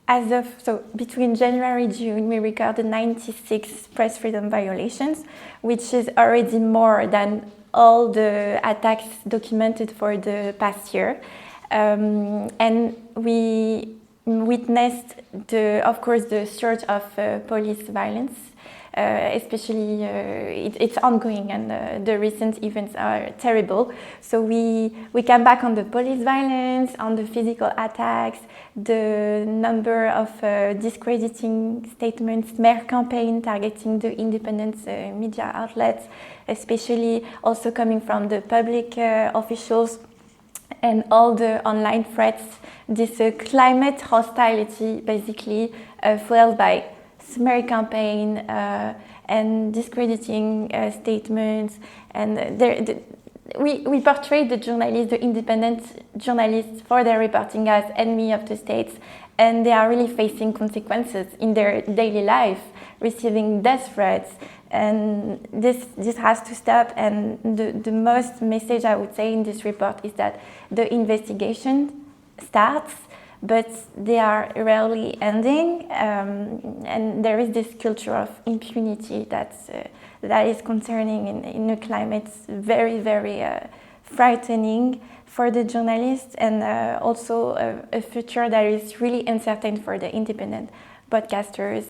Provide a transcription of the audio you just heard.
between January and June, we recorded 96 press freedom violations, which is already more than all the attacks documented for the past year. And we witnessed, of course, the surge of police violence. Especially it's ongoing, and the recent events are terrible. So we come back on the police violence, on the physical attacks, the number of discrediting statements, smear campaign targeting the independent media outlets, especially also coming from the public officials, and all the online threats. This climate hostility, basically fueled by smear campaign and discrediting statements, and we portray the journalists, the independent journalists, for their reporting as enemy of the states, and they are really facing consequences in their daily life, receiving death threats, and this has to stop. And the most message I would say in this report is that the investigation starts, but they are rarely ending, and there is this culture of impunity that is concerning in a climate very, very frightening for the journalists, and also a future that is really uncertain for the independent broadcasters